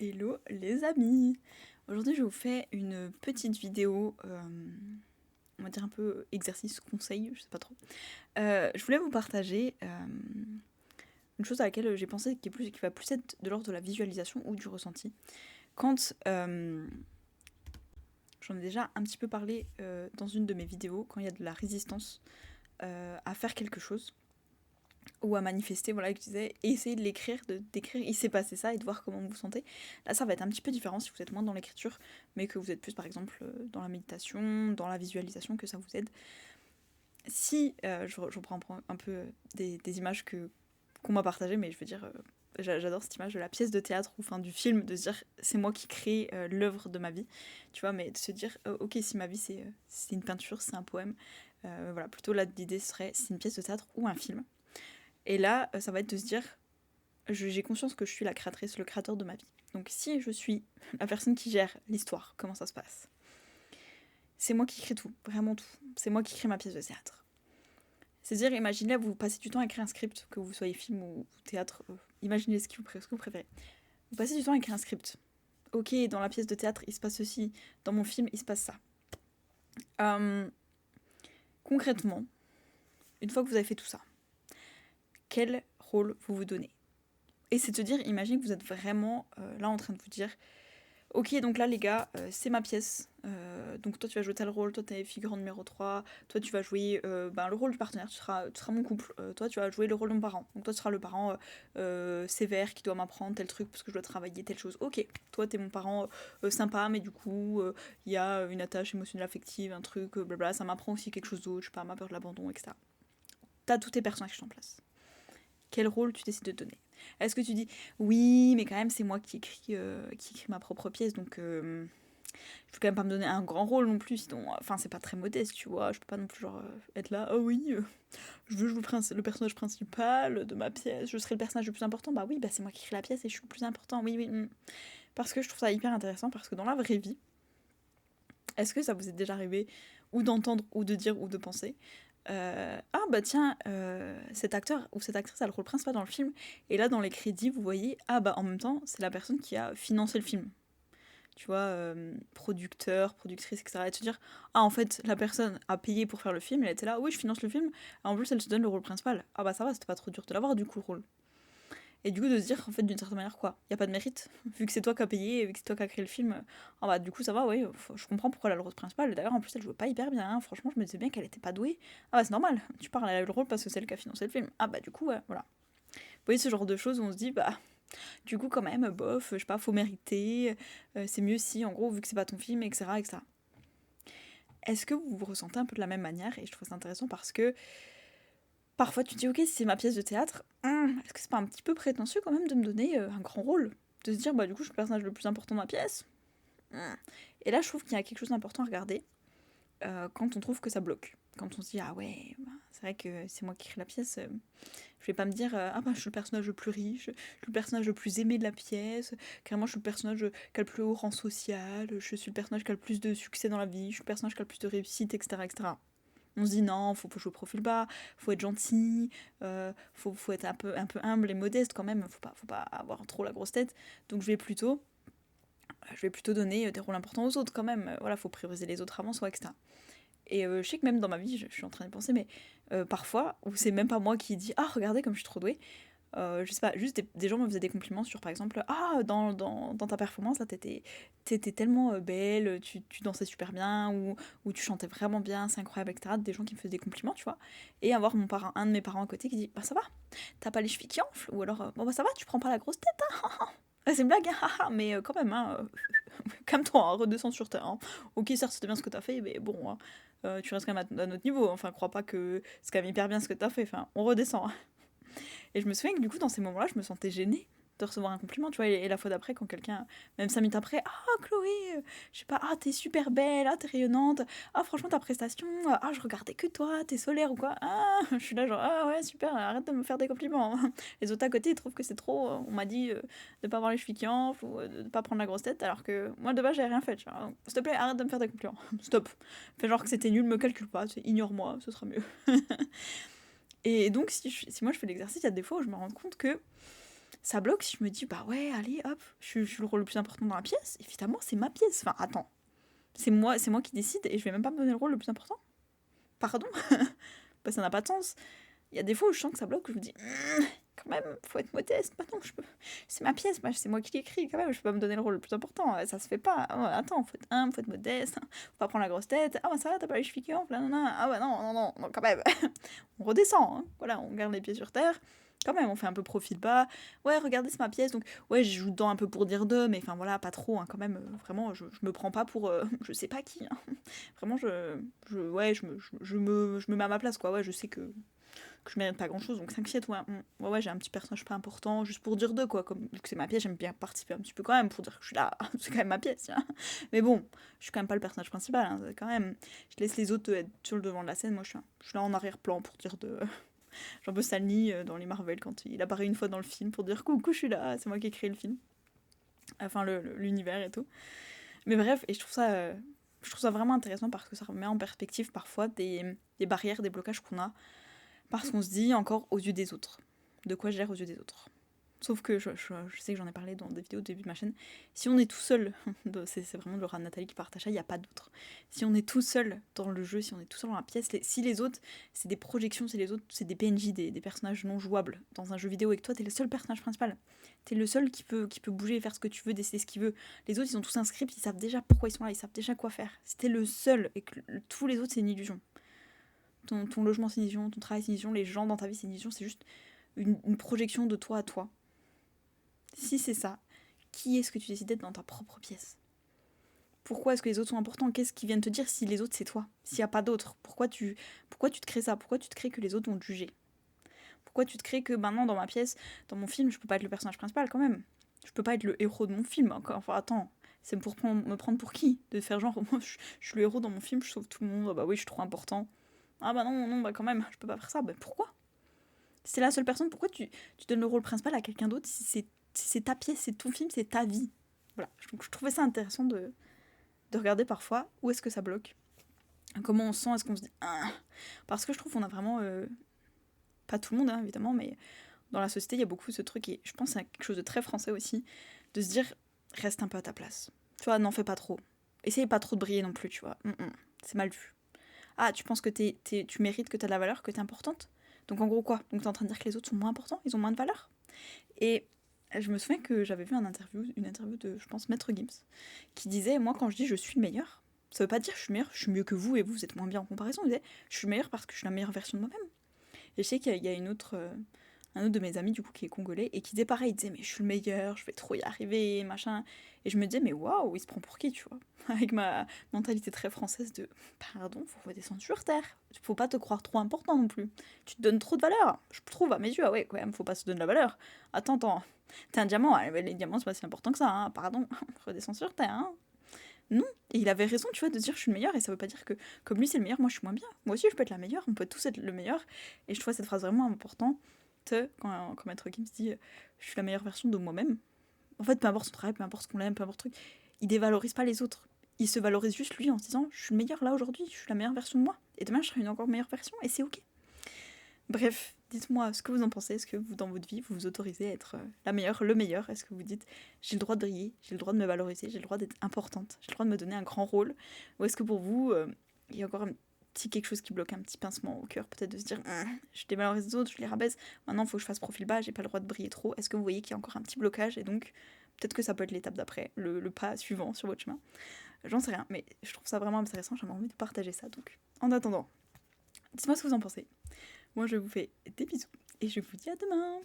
Hello les amis. Aujourd'hui je vous fais une petite vidéo, on va dire un peu exercice conseil, je sais pas trop. Je voulais vous partager une chose à laquelle j'ai pensé qui va plus être de l'ordre de la visualisation ou du ressenti. Quand j'en ai déjà un petit peu parlé dans une de mes vidéos, quand il y a de la résistance à faire quelque chose ou à manifester, voilà, que je disais, essayez de l'écrire, de d'écrire, il s'est passé ça et de voir comment vous vous sentez. Là, ça va être un petit peu différent si vous êtes moins dans l'écriture, mais que vous êtes plus, par exemple, dans la méditation, dans la visualisation, que ça vous aide. Si, je reprends un peu des images qu'on m'a partagées, mais je veux dire, j'adore cette image de la pièce de théâtre ou enfin du film, de se dire c'est moi qui crée l'œuvre de ma vie, tu vois, mais de se dire ok, si ma vie c'est une peinture, c'est un poème, voilà, plutôt là l'idée serait c'est une pièce de théâtre ou un film. Et là, ça va être de se dire, j'ai conscience que je suis la créatrice, le créateur de ma vie. Donc si je suis la personne qui gère l'histoire, comment ça se passe, c'est moi qui crée tout, vraiment tout. C'est moi qui crée ma pièce de théâtre. C'est-à-dire, imaginez, vous passez du temps à écrire un script, que vous soyez film ou théâtre, imaginez ce que vous préférez. Vous passez du temps à écrire un script. Ok, dans la pièce de théâtre, il se passe ceci, dans mon film, il se passe ça. Concrètement, une fois que vous avez fait tout ça, quel rôle vous vous donnez? Et c'est de se dire, imagine que vous êtes vraiment là en train de vous dire, ok, donc là les gars, c'est ma pièce, donc toi tu vas jouer tel rôle, toi t'es figurant numéro 3, toi tu vas jouer le rôle du partenaire, tu seras mon couple, toi tu vas jouer le rôle de mon parent, donc toi tu seras le parent sévère qui doit m'apprendre tel truc parce que je dois travailler telle chose, ok, toi t'es mon parent sympa, mais du coup il y a une attache émotionnelle affective, un truc, blabla, ça m'apprend aussi quelque chose d'autre, je sais pas, ma peur de l'abandon, etc. T'as tous tes personnages qui sont en place. Quel rôle tu décides de donner? Est-ce que tu dis oui, mais quand même c'est moi qui écris ma propre pièce, donc je peux quand même pas me donner un grand rôle non plus, sinon enfin c'est pas très modeste, tu vois, je peux pas non plus genre être là, oh oui, je veux jouer le personnage principal de ma pièce, je serai le personnage le plus important, bah oui, bah c'est moi qui écris la pièce et je suis le plus important, oui, oui, parce que je trouve ça hyper intéressant, parce que dans la vraie vie, est-ce que ça vous est déjà arrivé ou d'entendre ou de dire ou de penser ah bah tiens, cet acteur ou cette actrice a le rôle principal dans le film, et là dans les crédits vous voyez, ah bah en même temps c'est la personne qui a financé le film. Tu vois, producteur, productrice, etc. Et de se dire, ah en fait la personne a payé pour faire le film, elle était là, oui je finance le film, en plus elle se donne le rôle principal. Ah bah ça va, c'était pas trop dur de l'avoir du coup le rôle. Et du coup de se dire, en fait d'une certaine manière quoi, y a pas de mérite, vu que c'est toi qui as payé, vu que c'est toi qui as créé le film, ah bah du coup ça va, ouais, je comprends pourquoi elle a le rôle principal. D'ailleurs en plus elle jouait pas hyper bien, hein. Franchement je me disais bien qu'elle était pas douée. Ah bah c'est normal, tu parles, elle a eu le rôle parce que c'est elle qui a financé le film. Ah bah du coup ouais, voilà. Vous voyez ce genre de choses où on se dit, bah du coup quand même, bof, je sais pas, faut mériter, c'est mieux si en gros vu que c'est pas ton film, etc. etc. Est-ce que vous vous ressentez un peu de la même manière? Et je trouve ça intéressant parce que parfois tu te dis ok, si c'est ma pièce de théâtre, est-ce que c'est pas un petit peu prétentieux quand même de me donner un grand rôle? De se dire bah du coup je suis le personnage le plus important de ma pièce. Et là je trouve qu'il y a quelque chose d'important à regarder quand on trouve que ça bloque. Quand on se dit ah ouais, bah, c'est vrai que c'est moi qui crée la pièce, je vais pas me dire ah bah je suis le personnage le plus riche, je suis le personnage le plus aimé de la pièce, carrément je suis le personnage qui a le plus haut rang social, je suis le personnage qui a le plus de succès dans la vie, je suis le personnage qui a le plus de réussite, etc. etc. On se dit non, faut jouer au profil bas, faut être gentil, faut être un peu humble et modeste quand même, faut pas avoir trop la grosse tête. Donc je vais plutôt donner des rôles importants aux autres quand même. Voilà, faut prioriser les autres avant soi, etc. Et je sais que même dans ma vie, je suis en train de penser, mais parfois, où c'est même pas moi qui dis ah regardez comme je suis trop douée, je sais pas, juste des gens me faisaient des compliments sur par exemple ah dans ta performance là t'étais tellement belle, tu dansais super bien, ou tu chantais vraiment bien, c'est incroyable, etc. Des gens qui me faisaient des compliments, tu vois. Et avoir un de mes parents à côté qui dit bah ça va, t'as pas les chevilles qui enflent, ou alors bon bah ça va, tu prends pas la grosse tête, hein. C'est une blague, hein, mais quand même, hein, calme-toi, hein, redescends sur terre. Hein. Ok, certes, c'était bien ce que t'as fait, mais bon, hein, tu restes quand même à notre niveau. Enfin, crois pas que c'est quand même hyper bien ce que t'as fait. Enfin, on redescend. Hein. Et je me souviens que du coup, dans ces moments-là, je me sentais gênée de recevoir un compliment, tu vois. Et la fois d'après, quand quelqu'un, même 5 minutes après, ah Chloé, je sais pas, ah t'es super belle, ah t'es rayonnante, ah franchement ta prestation, ah je regardais que toi, t'es solaire ou quoi, ah je suis là genre, ah ouais super, arrête de me faire des compliments. Les autres à côté, ils trouvent que c'est trop, on m'a dit de pas avoir les chevilles qui enflent ou de pas prendre la grosse tête, alors que moi de base j'avais rien fait, tu vois. S'il te plaît, arrête de me faire des compliments, stop. Fais genre que c'était nul, me calcule pas, ignore-moi, ce sera mieux. Et donc, si moi je fais l'exercice, il y a des fois où je me rends compte que ça bloque si je me dis, bah ouais, allez, hop, je suis le rôle le plus important dans la pièce. Évidemment, c'est ma pièce. Enfin, attends, c'est moi qui décide et je vais même pas me donner le rôle le plus important. Pardon. Bah, ça n'a pas de sens. Il y a des fois où je sens que ça bloque, où je me dis, quand même, faut être modeste. Bah non, c'est ma pièce, c'est moi qui l'écris, quand même, je peux pas me donner le rôle le plus important. Ça se fait pas. Oh, attends, faut être humble, faut être modeste, faut pas prendre la grosse tête. Ah bah ça va, t'as pas les chevilles qui enflent, nanana. Ah bah non, quand même. On redescend, hein. Voilà, on garde les pieds sur terre. Quand même, on fait un peu profil bas. Ouais, regardez, c'est ma pièce, donc ouais, je joue dedans un peu pour dire d'eux, mais enfin voilà, pas trop, hein, quand même. Vraiment, je me prends pas pour je sais pas qui. Hein. Vraiment, ouais, je me mets à ma place, quoi. Ouais, je sais que je mérite pas grand chose, donc t'inquiète, ouais, j'ai un petit personnage pas important, juste pour dire d'eux, quoi. Comme vu que c'est ma pièce, j'aime bien participer un petit peu quand même, pour dire que je suis là, c'est quand même ma pièce, hein. Mais bon, je suis quand même pas le personnage principal, hein, quand même. Je laisse les autres être sur le devant de la scène, moi je suis là en arrière-plan pour dire de. Genre un peu Stanley dans les Marvel quand il apparaît une fois dans le film pour dire coucou, je suis là, c'est moi qui ai créé le film. Enfin, l'univers et tout. Mais bref, et je trouve ça vraiment intéressant parce que ça remet en perspective parfois des barrières, des blocages qu'on a parce qu'on se dit encore aux yeux des autres. De quoi je gère aux yeux des autres. Sauf que je sais que j'en ai parlé dans des vidéos au début de ma chaîne. Si on est tout seul, c'est vraiment Laura Nathalie qui partage ça, il n'y a pas d'autre. Si on est tout seul dans le jeu, si on est tout seul dans la pièce, si les autres, c'est des projections, si les autres, c'est des PNJ, des personnages non jouables dans un jeu vidéo et que toi, t'es le seul personnage principal. T'es le seul qui peut bouger, faire ce que tu veux, décider ce qu'il veut. Les autres, ils ont tous un script, ils savent déjà pourquoi ils sont là, ils savent déjà quoi faire. Si t'es le seul et que tous les autres, c'est une illusion. Ton logement, c'est une illusion, ton travail, c'est une illusion, les gens dans ta vie, c'est une illusion, c'est juste une projection de toi à toi. Si c'est ça, qui est-ce que tu décides d'être dans ta propre pièce? Pourquoi est-ce que les autres sont importants? Qu'est-ce qu'ils viennent te dire si les autres c'est toi? S'il n'y a pas d'autres? Pourquoi tu te crées ça? Pourquoi tu te crées que les autres vont te juger? Pourquoi tu te crées que maintenant dans ma pièce, dans mon film, je peux pas être le personnage principal quand même? Je peux pas être le héros de mon film encore. Enfin attends, c'est pour me prendre pour qui? De faire genre, moi je suis le héros dans mon film, je sauve tout le monde, ah bah oui je suis trop important. Ah bah non, bah quand même, je peux pas faire ça. Bah pourquoi? Si c'est la seule personne, pourquoi tu donnes le rôle principal à quelqu'un d'autre si c'est ta pièce, c'est ton film, c'est ta vie? Voilà, donc je trouvais ça intéressant de regarder parfois où est-ce que ça bloque. Comment on sent, est-ce qu'on se dit... Ah. Parce que je trouve qu'on a vraiment... pas tout le monde, hein, évidemment, mais dans la société, il y a beaucoup ce truc, et je pense que c'est quelque chose de très français aussi, de se dire, reste un peu à ta place. Tu vois, n'en fais pas trop. Essaye pas trop de briller non plus, tu vois. C'est mal vu. Ah, tu penses que tu mérites, que t'as de la valeur, que t'es importante? Donc en gros quoi? Donc t'es en train de dire que les autres sont moins importants? Ils ont moins de valeur? Et je me souviens que j'avais vu une interview de, je pense, Maître Gims, qui disait, moi quand je dis je suis le meilleur, ça veut pas dire je suis le meilleur, je suis mieux que vous et vous êtes moins bien en comparaison. Il disait, je suis le meilleur parce que je suis la meilleure version de moi-même. Et je sais qu'il y a un autre de mes amis du coup qui est congolais et qui disait pareil, il disait mais je suis le meilleur, je vais trop y arriver, machin. Et je me disais mais waouh, il se prend pour qui, tu vois? Avec ma mentalité très française de pardon, faut redescendre sur terre. Faut pas te croire trop important non plus. Tu te donnes trop de valeur. Je trouve à mes yeux, ah ouais, quand même, faut pas se donner de la valeur. Attends. T'es un diamant, les diamants c'est pas si important que ça, hein. Pardon, redescends sur terre, hein. Non, et il avait raison, tu vois, de dire je suis le meilleur, et ça veut pas dire que comme lui c'est le meilleur, moi je suis moins bien. Moi aussi je peux être la meilleure, on peut tous être le meilleur. Et je trouve cette phrase vraiment importante quand Maître Kim se dit je suis la meilleure version de moi-même. En fait, peu importe son travail, peu importe ce qu'on aime, peu importe le truc, il dévalorise pas les autres. Il se valorise juste lui en se disant je suis le meilleur là aujourd'hui, je suis la meilleure version de moi. Et demain je serai une encore meilleure version, et c'est ok. Bref, dites-moi ce que vous en pensez. Est-ce que vous, dans votre vie, vous vous autorisez à être la meilleure, le meilleur? Est-ce que vous dites j'ai le droit de briller, j'ai le droit de me valoriser, j'ai le droit d'être importante, j'ai le droit de me donner un grand rôle? Ou est-ce que pour vous, il y a encore un petit quelque chose qui bloque, un petit pincement au cœur, peut-être de se dire je dévalorise les autres, je les rabaisse, maintenant il faut que je fasse profil bas, j'ai pas le droit de briller trop? Est-ce que vous voyez qu'il y a encore un petit blocage et donc peut-être que ça peut être l'étape d'après, le pas suivant sur votre chemin? J'en sais rien, mais je trouve ça vraiment intéressant, j'avais envie de partager ça. Donc en attendant, dites-moi ce que vous en pensez. Moi, je vous fais des bisous et je vous dis à demain.